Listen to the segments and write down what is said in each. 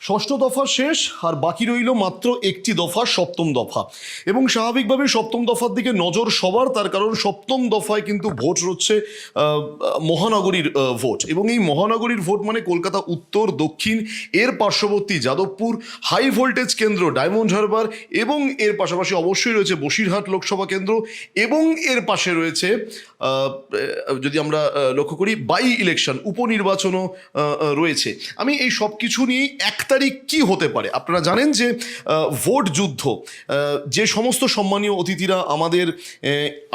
ষষ্ঠ দফা শেষ আর বাকি রইল মাত্র একটি দফা, সপ্তম দফা। এবং স্বাভাবিকভাবে সপ্তম দফার দিকে নজর সবার, তার কারণ সপ্তম দফায় কিন্তু ভোট হচ্ছে মহানগরীর ভোট। এবং এই মহানগরীর ভোট মানে কলকাতা উত্তর, দক্ষিণ, এর পার্শ্ববর্তী যাদবপুর, হাই ভোল্টেজ কেন্দ্র ডায়মন্ড হারবার, এবং এর পাশাপাশি অবশ্যই রয়েছে বসিরহাট লোকসভা কেন্দ্র, এবং এর পাশে রয়েছে যদি আমরা লক্ষ্য করি বাই ইলেকশন, উপনির্বাচনও রয়েছে। আমি এই সব কিছু নিয়েই 1 তারিখ কি হতে পারে। আপনারা জানেন যে ভোট যুদ্ধ, যে সমস্ত সম্মানীয় অতিথিরা আমাদের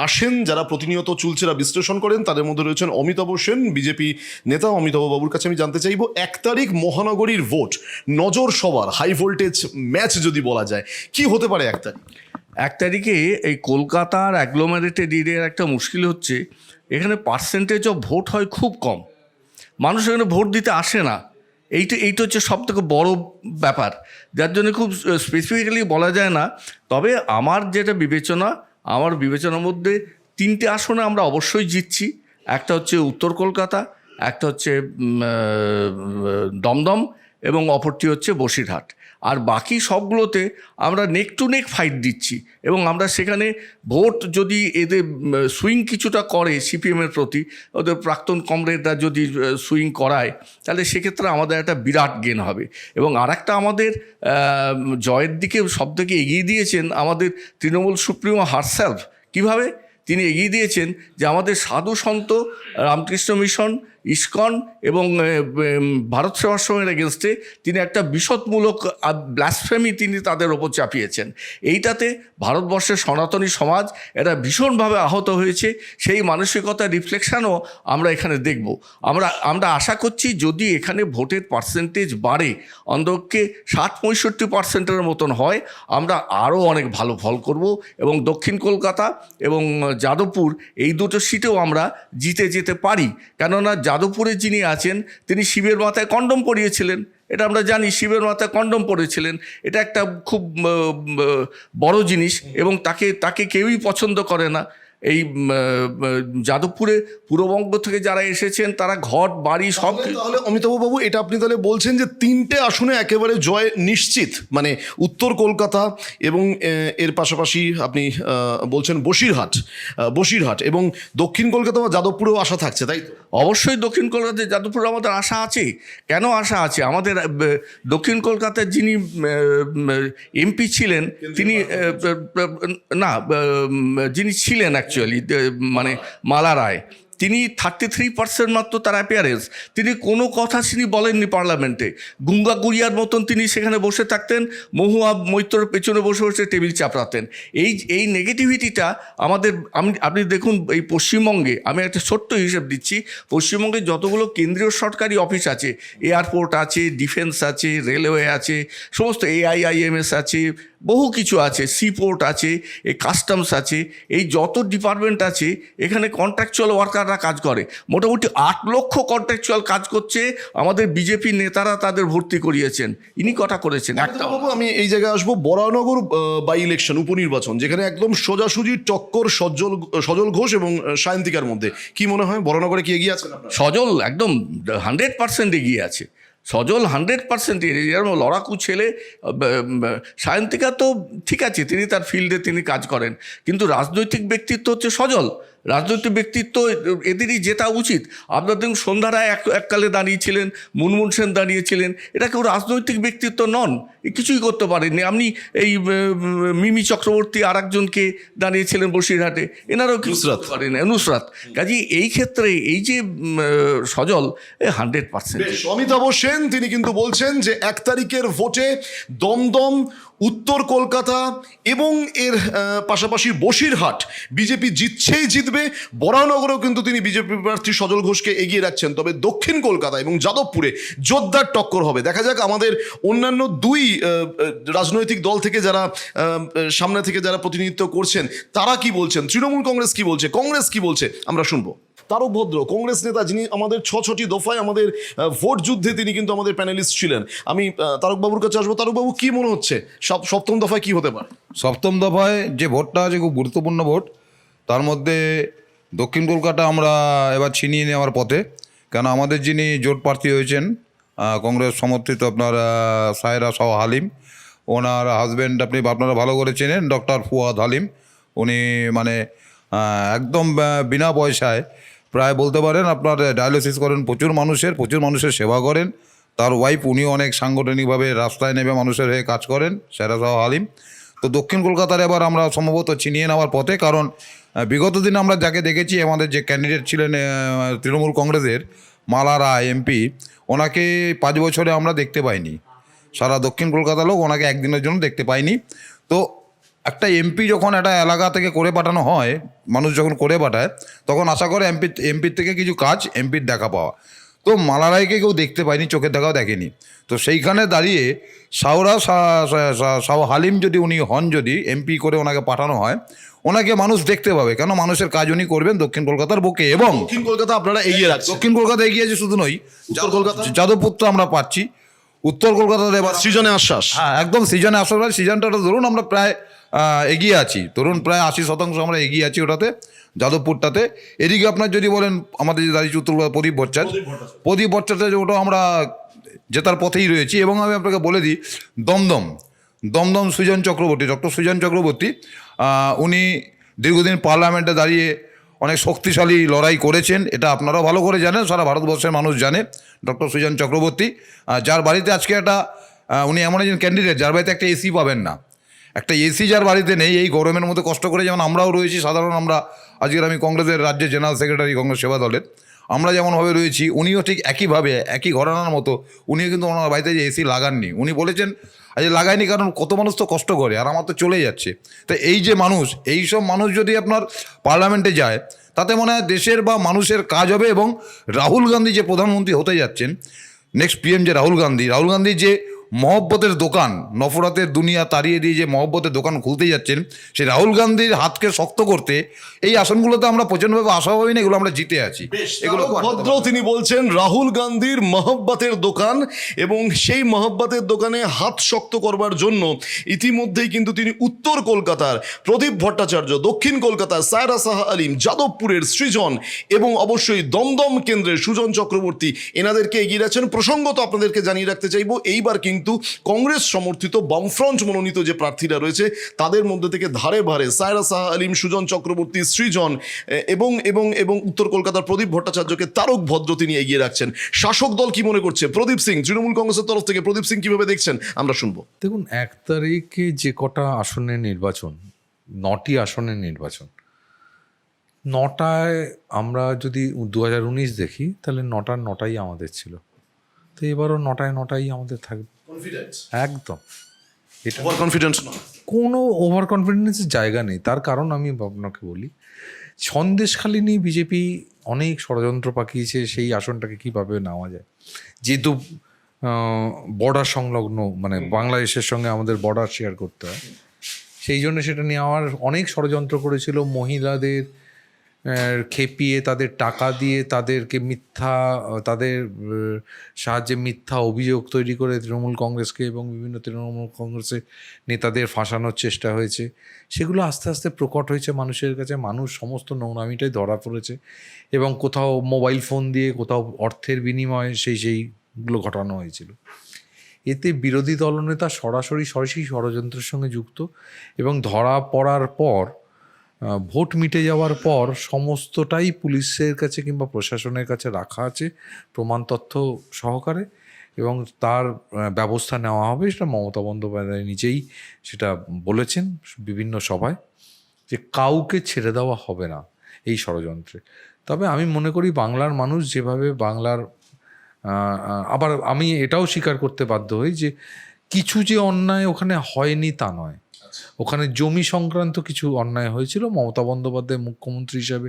আসেন, যারা প্রতিনিয়ত চুলচেরা বিশ্লেষণ করেন, তাদের মধ্যে রয়েছেন অমিতাভ সেন, বিজেপি নেতা। অমিতাভ বাবুর কাছে আমি জানতে চাইব 1 তারিখ মহানগরীর ভোট, নজর সবার, হাই ভোল্টেজ ম্যাচ যদি বলা যায়, কি হতে পারে 1 তারিখ? 1 তারিখে এই কলকাতার অ্যাগ্লোমারেটেড এরিয়ার একটা মুশকিল হচ্ছে, এখানে পার্সেন্টেজ অফ ভোট হয় খুব কম, মানুষ এখানে ভোট দিতে আসে না। এইটা হচ্ছে সবথেকে বড় ব্যাপার, যার জন্য খুব স্পেসিফিক্যালি বলা যায় না। তবে আমার বিবেচনার মধ্যে 3টে আসনে আমরা অবশ্যই জিতছি। একটা হচ্ছে উত্তর কলকাতা, একটা হচ্ছে দমদম, এবং অপরটি হচ্ছে বসিরহাট। আর বাকি সবগুলোতে আমরা নেক টু নেক ফাইট দিচ্ছি, এবং আমরা সেখানে ভোট যদি এদের সুইং কিছুটা করে সিপিএমের প্রতি, ওদের প্রাক্তন কমরেডরা যদি সুইং করায়, তাহলে সেক্ষেত্রে আমাদের একটা বিরাট গেন হবে। এবং আরেকটা আমাদের জয়ের দিকে সবথেকে এগিয়ে দিয়েছেন আমাদের তৃণমূল সুপ্রিমো হারসেলফ। কীভাবে তিনি এগিয়ে দিয়েছেন যে আমাদের সাধু সন্ত, রামকৃষ্ণ মিশন, ইসকন এবং ভারত সেবাশ্রমের এগেনস্টে তিনি একটা বিশদমূলক ব্লাসফেমি তিনি তাদের ওপর চাপিয়েছেন। এইটাতে ভারতবর্ষের সনাতনী সমাজ এটা ভীষণভাবে আহত হয়েছে। সেই মানসিকতার রিফ্লেকশানও আমরা এখানে দেখব। আমরা আশা করছি যদি এখানে ভোটের পার্সেন্টেজ বাড়ে, অন্ততপক্ষে 60-65% মতন হয়, আমরা আরও অনেক ভালো ফল করব। এবং দক্ষিণ কলকাতা এবং যাদবপুর, এই দুটো সিটেও আমরা জিতে যেতে পারি। কেননা যাদবপুরে যিনি আছেন তিনি শিবের মাথায় কন্ডম পরিয়েছিলেন, এটা আমরা জানি, শিবের মাথায় কন্ডম পরেছিলেন। এটা একটা খুব বড় জিনিস, এবং তাকে কেউই পছন্দ করে না। এই যাদবপুরে পূর্ববঙ্গ থেকে যারা এসেছেন তারা ঘর বাড়ি সব। তাহলে অমিতাভবাবু, এটা আপনি তাহলে বলছেন যে 3টে আসনে একেবারে জয় নিশ্চিত, মানে উত্তর কলকাতা এবং এর পাশাপাশি আপনি বলছেন বসিরহাট এবং দক্ষিণ কলকাতা বা যাদবপুরেও আশা থাকছে, তাই তো? অবশ্যই দক্ষিণ কলকাতায় যাদবপুরে আমাদের আশা আছে। কেন আশা আছে? আমাদের দক্ষিণ কলকাতার যিনি এমপি ছিলেন, তিনি যিনি ছিলেন অ্যাকচুয়ালি মানে মালা রায়, তিনি 33% মাত্র তার অ্যাপিয়ারেন্স। তিনি কোনো কথা তিনি বলেননি পার্লামেন্টে। গুঙ্গা গুড়িয়ার মতন তিনি সেখানে বসে থাকতেন, মহুয়া মৈত্রর পেছনে বসে বসে টেবিল চাপড়াতেন। এই নেগেটিভিটিটা আমাদের, আপনি দেখুন এই পশ্চিমবঙ্গে, আমি একটা ছোট্ট হিসেব দিচ্ছি, পশ্চিমবঙ্গে যতগুলো কেন্দ্রীয় সরকারি অফিস আছে, এয়ারপোর্ট আছে, ডিফেন্স আছে, রেলওয়ে আছে, সমস্ত AIIMS আছে, বহু কিছু আছে, সিপোর্ট আছে, এই কাস্টমস আছে, এই যত ডিপার্টমেন্ট আছে, এখানে কন্ট্রাকচুয়াল ওয়ার্কাররা কাজ করে। মোটামুটি 8 লক্ষ কন্ট্রাকচুয়াল কাজ করছে। আমাদের বিজেপি নেতারা তাদের ভর্তি করিয়েছেন, ইনি কথা করেছেন। একটা আমি এই জায়গায় আসবো, বরানগর বাই ইলেকশন, উপনির্বাচন, যেখানে একদম সোজাসুজি টক্কর সজল ঘোষ এবং সায়ন্তিকার মধ্যে। কি মনে হয়, বরানগরে কি এগিয়ে আছে? সজল একদম 100% এগিয়ে আছে। সজল 100% এরকম লড়াকু ছেলে। সায়ন্তিকা তো ঠিক আছে, তিনি তার ফিল্ডে তিনি কাজ করেন, কিন্তু রাজনৈতিক ব্যক্তিত্ব হচ্ছে সজল। রাজনৈতিক ব্যক্তিত্ব এদেরই জেতা উচিত। আপনার দেখুন সন্ধ্যারায় এককালে দাঁড়িয়েছিলেন, মুনমুন সেন দাঁড়িয়েছিলেন, এটা কেউ রাজনৈতিক ব্যক্তিত্ব নন, কিছুই করতে পারেননি। আপনি এই মিমি চক্রবর্তী আর একজনকে দাঁড়িয়েছিলেন বসিরহাটে, এনারাও কিছু পারেন, নুসরাত। কাজী এই ক্ষেত্রে এই যে সজল 100%। অমিতাভ সেন তিনি কিন্তু বলছেন যে 1 তারিখের ভোটে দমদম, উত্তর কলকাতা এবং এর পাশাপাশি বসিরহাট বিজেপি জিতবে। বরানগরেও কিন্তু তিনি বিজেপি প্রার্থী সজল ঘোষকে এগিয়ে রাখছেন। তবে দক্ষিণ কলকাতা এবং যাদবপুরে জোরদার টক্কর হবে। দেখা যাক আমাদের অন্যান্য 2 রাজনৈতিক দল থেকে যারা সামনে থেকে যারা প্রতিনিধিত্ব করছেন তারা কি বলছেন, তৃণমূল কংগ্রেস কি বলছে, কংগ্রেস কি বলছে, আমরা শুনবো। তারক ভদ্র, কংগ্রেস নেতা, যিনি আমাদের 6টি দফায় আমাদের ভোট যুদ্ধে তিনি কিন্তু আমাদের প্যানেলিস্ট ছিলেন। আমি তারকবাবুর কাছে আসবো। তারকবাবু, কি মনে হচ্ছে সপ্তম দফায় কি হতে পারে? সপ্তম দফায় যে ভোটটা আছে খুব গুরুত্বপূর্ণ ভোট। তার মধ্যে দক্ষিণ কলকাতা আমরা এবার ছিনিয়ে নেওয়ার পথে, কেন আমাদের যিনি জোট প্রার্থী হয়েছেন কংগ্রেস সমর্থিত আপনার সায়রা শাহ হালিম, ওনার হাজব্যান্ড আপনারা ভালো করে চেনেন ডক্টর ফুয়াদ হালিম। উনি মানে একদম বিনা পয়সায় প্রায় বলতে পারেন আপনার ডায়ালিসিস করেন, প্রচুর মানুষের সেবা করেন। তার ওয়াইফ উনিও অনেক সাংগঠনিকভাবে রাস্তায় নেমে মানুষের হয়ে কাজ করেন, সায়রা শাহ হালিম। তো দক্ষিণ কলকাতার এবার আমরা সম্ভবত ছিনিয়ে নেওয়ার পথে, কারণ বিগত দিনে আমরা যাকে দেখেছি আমাদের যে ক্যান্ডিডেট ছিলেন তৃণমূল কংগ্রেসের মালা রায় এমপি, ওনাকে 5 বছরে আমরা দেখতে পাইনি। সারা দক্ষিণ কলকাতার লোক ওনাকে একদিনের জন্য দেখতে পাইনি। তো একটা এমপি যখন একটা এলাকা থেকে করে পাঠানো হয়, মানুষ যখন করে পাঠায়, তখন আশা করে এমপির থেকে কিছু কাজ, এমপির দেখা পাওয়া। তো মালা রায়কে কেউ দেখতে পায়নি, চোখের দেখাও দেখেনি। তো সেইখানে দাঁড়িয়ে শাহ হালিম যদি উনি হন, যদি এমপি করে ওনাকে পাঠানো হয়, ওনাকে মানুষ দেখতে পাবে, কেন মানুষের কাজ উনি করবেন দক্ষিণ কলকাতার বুকে। এবং দক্ষিণ কলকাতা আপনারা এগিয়ে রাখছেন। দক্ষিণ কলকাতা এগিয়েছে শুধু নয়, উত্তর কলকাতা? যাদবপুর তো আমরা পাচ্ছি, উত্তর কলকাতাতে এবার সৃজনে আশ্বাস। হ্যাঁ একদম সিজনে আসার পরে সিজনটা ধরুন আমরা প্রায় এগিয়ে আছি, ধরুন প্রায় 80% আমরা এগিয়ে আছি ওটাতে, যাদবপুরটাতে। এদিকে আপনার যদি বলেন আমাদের যে দাঁড়িয়েছে উত্তর কলকাতা প্রদীপ ভট্টাচার্য, ওটাও আমরা জেতার পথেই রয়েছি। এবং আমি আপনাকে বলে দিই, দমদম সুজন চক্রবর্তী, ডক্টর সুজন চক্রবর্তী, উনি দীর্ঘদিন পার্লামেন্টে দাঁড়িয়ে অনেক শক্তিশালী লড়াই করেছেন, এটা আপনারাও ভালো করে জানেন, সারা ভারতবর্ষের মানুষ জানে ডক্টর সুজন চক্রবর্তী, যার বাড়িতে আজকে একটা উনি এমন একজন ক্যান্ডিডেট যার বাড়িতে একটা এসি পাবেন না। একটা এসি যার বাড়িতে নেই, এই গরমের মধ্যে কষ্ট করে যেমন আমরাও রয়েছি, সাধারণ আমরা আজকের আমি কংগ্রেসের রাজ্যের জেনারেল সেক্রেটারি কংগ্রেস সেবা দলের, আমরা যেমনভাবে রয়েছি উনিও ঠিক একইভাবে, একই ঘরানার মতো উনিও কিন্তু ওনার বাড়িতে যে এসি লাগাননি। উনি বলেছেন আজ লাগায়নি কারণ কত মানুষ তো কষ্ট করে, আর আমার তো চলে যাচ্ছে। তো এই যে মানুষ, এইসব মানুষ যদি আপনার পার্লামেন্টে যায়, তাতে মনে হয় দেশের বা মানুষের কাজ হবে। এবং রাহুল গান্ধী যে প্রধানমন্ত্রী হতে যাচ্ছেন, নেক্সট পিএম যে রাহুল গান্ধী যে মহব্বতের দোকান, নফরতের দুনিয়া তাড়িয়ে দিয়ে যে মহব্বতের দোকান খুলতে যাচ্ছেন, সেই রাহুল গান্ধীর হাতকে শক্ত করতে এই আসনগুলোতে আমরা প্রচণ্ডভাবে আশাভাবী না, এগুলো আমরা জিতে আছি। এগুলো ভদ্র তিনি বলছেন রাহুল গান্ধীর মহব্বতের দোকান, এবং সেই মহব্বতের দোকানে হাত শক্ত করবার জন্য ইতিমধ্যেই কিন্তু তিনি উত্তর কলকাতার প্রদীপ ভট্টাচার্য, দক্ষিণ কলকাতার সায়রা শাহ আলিম, যাদবপুরের সৃজন এবং অবশ্যই দমদম কেন্দ্রের সুজন চক্রবর্তী, এনাদেরকে এগিয়ে রাখছেন। প্রসঙ্গত আপনাদেরকে জানিয়ে রাখতে চাইবো, এইবার কিন্তু কংগ্রেস সমর্থিত বামফ্রন্ট মনোনীত যে প্রার্থীরা রয়েছে, তাদের মধ্যে থেকে ধারে ভারে সায়রা শাহ আলিম, সুজন চক্রবর্তী, সৃজন এবং এবং এবং উত্তর কলকাতার প্রদীপ ভট্টাচার্যকে তারক ভদ্র তিনি এগিয়ে রাখছেন। শাসক দল কি মনে করছে? প্রদীপ সিং, তৃণমূল কংগ্রেসের তরফ থেকে প্রদীপ সিং কিভাবে দেখছেন আমরা শুনবো। দেখুন, 1 তারিখে যে কটা আসনের নির্বাচন, 9টি আসনের নির্বাচন, 9টায় আমরা যদি 2019 দেখি, তাহলে 9টাই আমাদের ছিল। তো এবারও 9টাই আমাদের থাকবে একদম। এটা ওভার কনফিডেন্স না, কোনো ওভার কনফিডেন্সের জায়গা নেই। তার কারণ আমি আপনাকে বলি, সন্দেশখালী নিয়ে বিজেপি অনেক ষড়যন্ত্র পাকিয়েছে সেই আসনটাকে কীভাবে নেওয়া যায়। যেহেতু বর্ডার সংলগ্ন, মানে বাংলাদেশের সঙ্গে আমাদের বর্ডার শেয়ার করতে হয়, সেই জন্য সেটা নেওয়ার অনেক ষড়যন্ত্র করেছিল। মহিলাদের খেপিয়ে, তাদের টাকা দিয়ে, তাদেরকে তাদের সাহায্যে মিথ্যা অভিযোগ তৈরি করে তৃণমূল কংগ্রেসকে এবং বিভিন্ন তৃণমূল কংগ্রেসের নেতাদের ফাঁসানোর চেষ্টা হয়েছে। সেগুলো আস্তে আস্তে প্রকট হয়েছে মানুষের কাছে, মানুষ সমস্ত নোংরামিটাই ধরা পড়েছে, এবং কোথাও মোবাইল ফোন দিয়ে, কোথাও অর্থের বিনিময়ে সেইগুলো ঘটানো হয়েছিল। এতে বিরোধী দলনেতা সরাসরি ষড়যন্ত্রের সঙ্গে যুক্ত, এবং ধরা পড়ার পর, ভোট মিটে যাওয়ার পর সমস্তটাই পুলিশের কাছে কিংবা প্রশাসনের কাছে রাখা আছে প্রমাণ তথ্য সহকারে, এবং তার ব্যবস্থা নেওয়া হবে। সেটা মমতা বন্দ্যোপাধ্যায় নিজেই সেটা বলেছেন বিভিন্ন সভায়, যে কাউকে ছেড়ে দেওয়া হবে না এই ষড়যন্ত্রে। তবে আমি মনে করি বাংলার মানুষ যেভাবে আবার আমি এটাও স্বীকার করতে বাধ্য হই যে কিছু যে অন্যায় ওখানে হয়নি তা নয়। ওখানে জমি সংক্রান্ত কিছু অন্যায় হয়েছিল। মমতা বন্দ্যোপাধ্যায় মুখ্যমন্ত্রী হিসাবে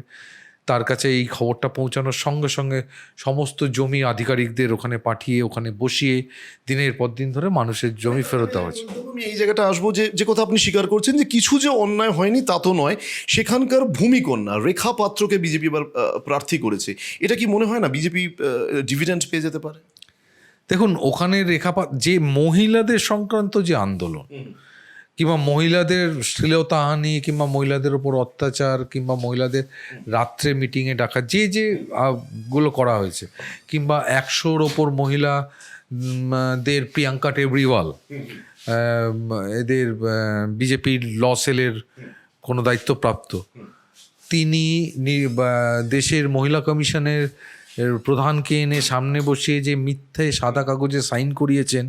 তার কাছে এই খবরটা পৌঁছানোর সঙ্গে সঙ্গে সমস্ত জমি আধিকারিকদের ওখানে পাঠিয়ে, ওখানে বসিয়ে দিনের পর দিন ধরে মানুষের জমি ফেরত দেওয়া হয়েছে। আমি এই জায়গাটা আসবো, যে কথা আপনি স্বীকার করছেন যে কিছু যে অন্যায় হয়নি তা তো নয়, সেখানকার ভূমিকন্যা রেখা পাত্রকে বিজেপি এবার প্রার্থী করেছে। এটা কি মনে হয় না বিজেপি ডিভিডেন্ড পেয়ে যেতে পারে? দেখুন, ওখানে যে মহিলাদের সংক্রান্ত যে আন্দোলন, কিংবা মহিলাদের শ্লীলতাহানি, কিংবা মহিলাদের ওপর অত্যাচার, কিংবা মহিলাদের রাত্রে মিটিংয়ে ডাকা, যে গুলো করা হয়েছে, কিংবা 100-র ওপর মহিলা দের প্রিয়াঙ্কা টেবরিওয়াল, এদের বিজেপির ল সেলের কোনো দায়িত্বপ্রাপ্ত, তিনি দেশের মহিলা কমিশনের প্রধানকে এনে সামনে বসিয়ে যে মিথ্যে সাদা কাগজে সাইন করিয়েছেন,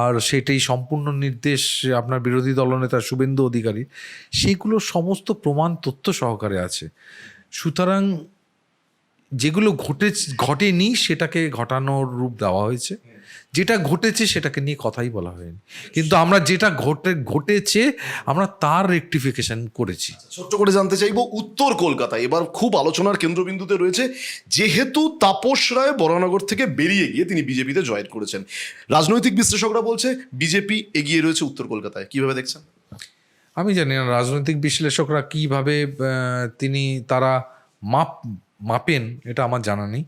আর সেটাই সম্পূর্ণ নির্দেশ আপনার বিরোধী দলনেতা শুভেন্দু অধিকারী, সেগুলো সমস্ত প্রমাণ তথ্য সহকারে আছে। সুতরাং যেগুলো ঘটেনি সেটাকে ঘটানোর রূপ দেওয়া হয়েছে, যেটা ঘটেছে সেটাকে নিয়ে কথাই বলা হয়নি, কিন্তু আমরা যেটা ঘটেছে আমরা তার রেকটিফিকেশন করেছি। ছোট্ট করে জানতে চাইবো, উত্তর কলকাতা এবার খুব আলোচনার কেন্দ্রবিন্দুতে রয়েছে, যেহেতু তাপস রায় বরানগর থেকে বেরিয়ে গিয়ে তিনি বিজেপিতে জয়েন করেছেন। রাজনৈতিক বিশ্লেষকরা বলছে বিজেপি এগিয়ে রয়েছে উত্তর কলকাতায়, কিভাবে দেখছেন? আমি জানি না রাজনৈতিক বিশ্লেষকরা কিভাবে তারা মাপেন, এটা আমার জানা নেই।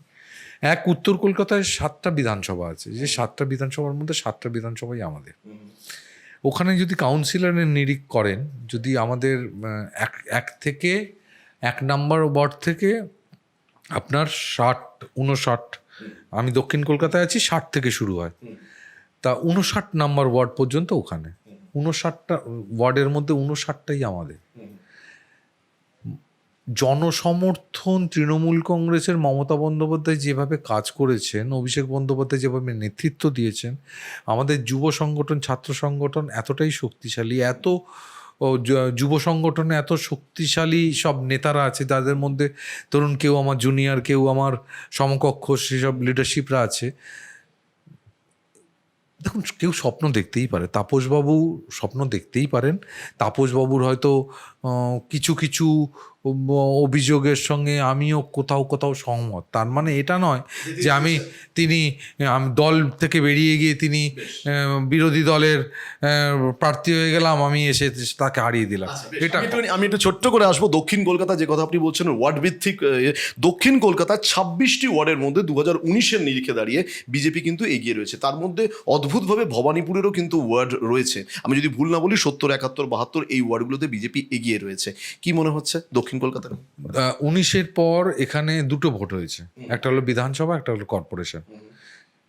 উত্তর কলকাতায় 7টা বিধানসভা আছে, যে 7টা বিধানসভার মধ্যে 7টা বিধানসভাই আমাদের। ওখানে যদি কাউন্সিলরের নিরিখ করেন, যদি আমাদের 1 নম্বর ওয়ার্ড থেকে আপনার 59, আমি দক্ষিণ কলকাতায় আছি, 60 থেকে শুরু হয়, তা 59 নম্বর ওয়ার্ড পর্যন্ত ওখানে 59টা ওয়ার্ডের মধ্যে 59টাই আমাদের। জনসমর্থন তৃণমূল কংগ্রেসের মমতা বন্দ্যোপাধ্যায় যেভাবে কাজ করেছেন, অভিষেক বন্দ্যোপাধ্যায় যেভাবে নেতৃত্ব দিয়েছেন, আমাদের যুব সংগঠন, ছাত্র সংগঠন এতটাই শক্তিশালী, যুব সংগঠনে এত শক্তিশালী সব নেতারা আছে, যাদের মধ্যে ধরুন কেউ আমার জুনিয়র, কেউ আমার সমকক্ষ, সেসব লিডারশিপরা আছে। দেখুন, কেউ স্বপ্ন দেখতেই পারে, তাপসবাবু স্বপ্ন দেখতেই পারেন, তাপসবাবুর হয়তো কিছু কিছু অভিযোগের সঙ্গে আমিও কোথাও কোথাও সহমত। তার মানে এটা নয় যে আমি দল থেকে বেরিয়ে গিয়ে তিনি বিরোধী দলের প্রার্থী হয়ে গেলাম, আমি এসে তাকে হারিয়ে দিলাম। এটা আমি একটু ছোট্ট করে আসবো দক্ষিণ কলকাতা, যে কথা আপনি বলছেন ওয়ার্ড ভিত্তিক। দক্ষিণ কলকাতার 26টি ওয়ার্ডের মধ্যে 2019-এর নিরিখে দাঁড়িয়ে বিজেপি কিন্তু এগিয়ে রয়েছে। তার মধ্যে অদ্ভুতভাবে ভবানীপুরেরও কিন্তু ওয়ার্ড রয়েছে। আমি যদি ভুল না বলি 70, 71, 72 এই ওয়ার্ডগুলোতে বিজেপি এগিয়ে রয়েছে। কি মনে হচ্ছে দক্ষিণ কলকাতার? 19-এর পর এখানে 2টো ভোট হয়েছে, একটা হলো বিধানসভা, একটা হলো কর্পোরেশন।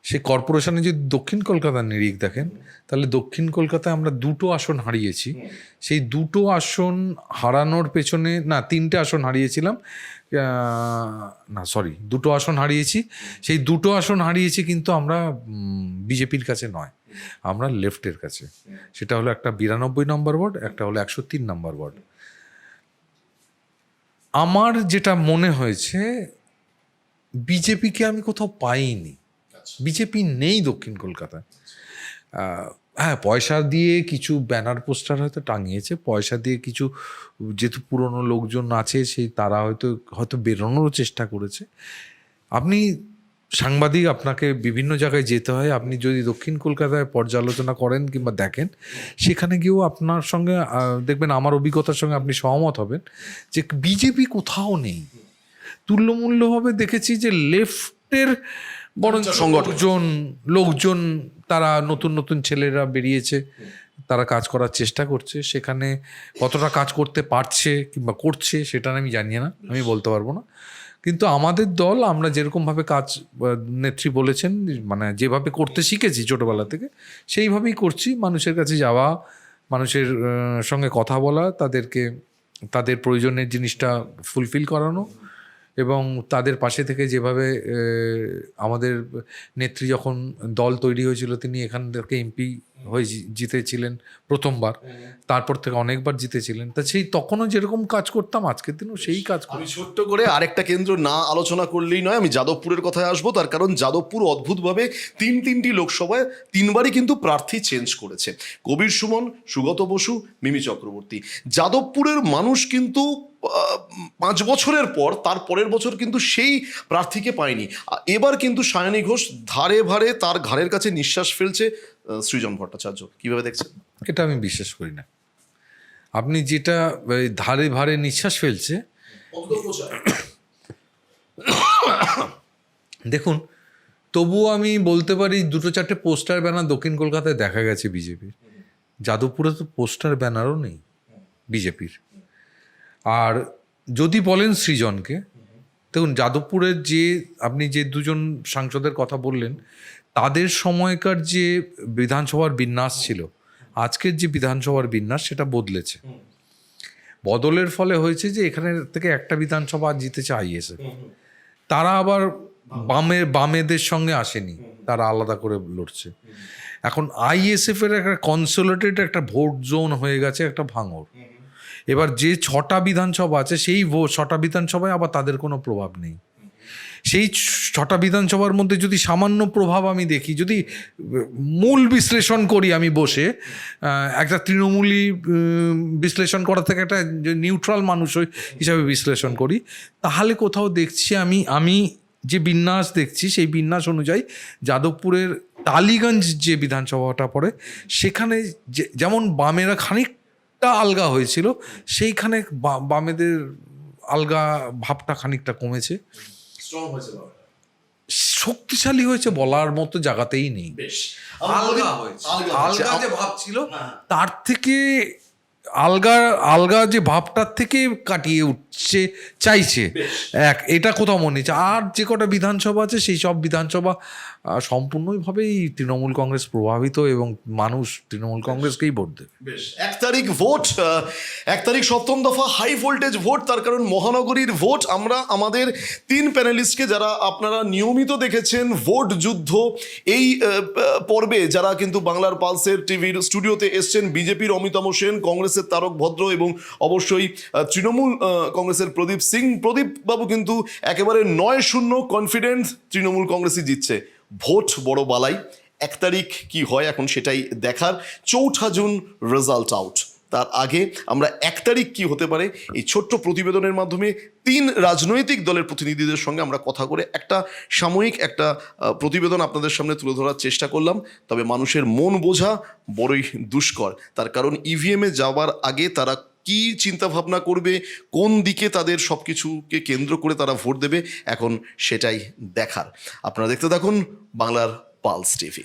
সেই কর্পোরেশনে যদি দক্ষিণ কলকাতার নিরিখ দেখেন, তাহলে দক্ষিণ কলকাতায় আমরা 2টো আসন হারিয়েছি। সেই 2টো আসন হারানোর পেছনে, 3টে আসন হারিয়েছিলাম, 2টো আসন হারিয়েছি। সেই 2টো আসন হারিয়েছি কিন্তু আমরা বিজেপির কাছে নয়, আমরা লেফটের কাছে। সেটা হলো একটা 92 নম্বর ওয়ার্ড, একটা হলো 103 নম্বর ওয়ার্ড। আমার যেটা মনে হয়েছে, বিজেপিকে আমি কোথাও পাইনি, বিজেপি নেই দক্ষিণ কলকাতায়। হ্যাঁ, পয়সা দিয়ে কিছু ব্যানার পোস্টার হয়তো টাঙিয়েছে, পয়সা দিয়ে কিছু, যেহেতু পুরনো লোকজন আছে, তারা হয়তো বেরোনোরও চেষ্টা করেছে। আপনি সাংবাদিক, আপনাকে বিভিন্ন জায়গায় যেতে হয়। আপনি যদি দক্ষিণ কলকাতায় পর্যালোচনা করেন কিংবা দেখেন, সেখানে গিয়েও আপনার সঙ্গে দেখবেন, আমার অভিজ্ঞতার সঙ্গে আপনি সহমত হবেন যে বিজেপি কোথাও নেই। তুল্যমূল্যভাবে দেখেছি যে লেফটের বড় লোকজন তারা নতুন নতুন ছেলেরা বেরিয়েছে, তারা কাজ করার চেষ্টা করছে। সেখানে কতটা কাজ করতে পারছে কিংবা করছে সেটা আমি জানি না, আমি বলতে পারবো না। কিন্তু আমাদের দল, আমরা যেরকমভাবে কাজ নেত্রী বলেছেন, মানে যেভাবে করতে শিখেছি ছোটোবেলা থেকে, সেইভাবেই করছি। মানুষের কাছে যাওয়া, মানুষের সঙ্গে কথা বলা, তাদের প্রয়োজনের জিনিসটা ফুলফিল করানো, এবং তাদের পাশে থেকে যেভাবে আমাদের নেত্রী যখন দল তৈরি হয়েছিল, তিনি এখান থেকে এমপি হয়ে জিতেছিলেন প্রথমবার, তারপর থেকে অনেকবার জিতেছিলেন। তা তখনও যেরকম কাজ করতাম, আজকের দিনও সেই কাজ করি। আমি ছোট্ট করে আরেকটা কেন্দ্র না আলোচনা করলেই নয়, আমি যাদবপুরের কথায় আসবো। তার কারণ যাদবপুর অদ্ভুতভাবে তিনটি লোকসভায় 3বারই কিন্তু প্রার্থী চেঞ্জ করেছে। কবির সুমন, সুগত বসু, মিমি চক্রবর্তী। যাদবপুরের মানুষ কিন্তু 5 বছরের পর, তার পরের বছর কিন্তু সেই প্রার্থীকে পায়নি। এবার কিন্তু সায়নী ঘোষ ধারে ভারে তার ঘাড়ের কাছে নিঃশ্বাস ফেলছে সৃজন ভট্টাচার্য। কিভাবে দেখছেন? এটা আমি বিশ্বাস করি না। আপনি যেটা ধারে ভারে নিঃশ্বাস ফেলছে, দেখুন, তবুও আমি বলতে পারি 2-4টে পোস্টার ব্যানার দক্ষিণ কলকাতায় দেখা গেছে বিজেপির। যাদবপুরে তো পোস্টার ব্যানারও নেই বিজেপির। আর যদি বলেন সৃজনকে, দেখুন যাদবপুরের যে আপনি যে দুজন সাংসদের কথা বললেন, তাদের সময়কার যে বিধানসভার বিন্যাস ছিল, আজকের যে বিধানসভার বিন্যাস সেটা বদলেছে। বদলের ফলে হয়েছে যে এখানে থেকে একটা বিধানসভা জিতেছে আইএসএফ, তারা আবার বামেদের সঙ্গে আসেনি, তারা আলাদা করে লড়ছে। এখন আইএসএফ এর একটা কনসোলিডেটেড একটা ভোট জোন হয়ে গেছে একটা ভাঙড়। এবার যে 6টা বিধানসভা আছে সেই 6টা বিধানসভায় আবার তাদের কোনো প্রভাব নেই। সেই 6টা বিধানসভার মধ্যে যদি সামান্য প্রভাব আমি দেখি, যদি মূল বিশ্লেষণ করি আমি বসে, একটা তৃণমূলী বিশ্লেষণ করা থেকে একটা নিউট্রাল মানুষ হিসাবে বিশ্লেষণ করি, তাহলে কোথাও দেখছি আমি যে বিন্যাস দেখছি সেই বিন্যাস অনুযায়ী যাদবপুরের টালিগঞ্জ যে বিধানসভাটা পড়ে সেখানে যেমন বামেরা খানিকটা আলগা হয়েছিল, সেইখানে বামেদের আলগা ভাবটা খানিকটা কমেছে, শক্তিশালী হয়েছে বলার মতো জায়গাতেই নেই। আলগা হয়েছে, আলগা যে ভাব ছিল তার থেকে আলগা যে ভাবটার থেকে কাটিয়ে উঠছে চাইছে এটা কোথাও মনে হচ্ছে। আর যে কটা বিধানসভা আছে সেই সব বিধানসভা সম্পূর্ণভাবেই তৃণমূল কংগ্রেস প্রভাবিত এবং মানুষ তৃণমূল কংগ্রেসকেই ভোট দেবে। 1 তারিখ ভোট, 1 তারিখ 7ম দফা হাই ভোল্টেজ ভোট, তার কারণ মহানগরীর ভোট। আমরা আমাদের 3 প্যানেলিস্টকে যারা আপনারা নিয়মিত দেখেছেন ভোট যুদ্ধ এই পর্বে, যারা কিন্তু বাংলার পালসের টিভির স্টুডিওতে এসছেন, বিজেপির অমিতাভ সেন, কংগ্রেসের তারক ভদ্র এবং অবশ্যই তৃণমূল কংগ্রেসের প্রদীপ সিং। প্রদীপ বাবু কিন্তু একেবারে 9-0 কনফিডেন্ট তৃণমূল কংগ্রেসই জিতছে। ভোট বড় বালাই, 1 তারিখ কি হয় এখন সেটাই দেখার। 4 জুন রেজাল্ট আউট, তার আগে আমরা 1 তারিখ কি হতে পারে এই ছোট্ট প্রতিবেদনের মাধ্যমে 3 রাজনৈতিক দলের প্রতিনিধিদের সঙ্গে আমরা কথা করে একটা সাময়িক একটা প্রতিবেদন আপনাদের সামনে তুলে ধরার চেষ্টা করলাম। তবে মানুষের মন বোঝা বড়ই দুষ্কর, তার কারণ ইভিএমে যাওয়ার আগে তারা কি চিন্তা ভাবনা করবে, কোন দিকে তাদের সব কিছুকে কেন্দ্র করে তারা ভোট দেবে, এখন সেটাই দেখার। আপনারা দেখতে থাকুন বাংলার পালস টিভি।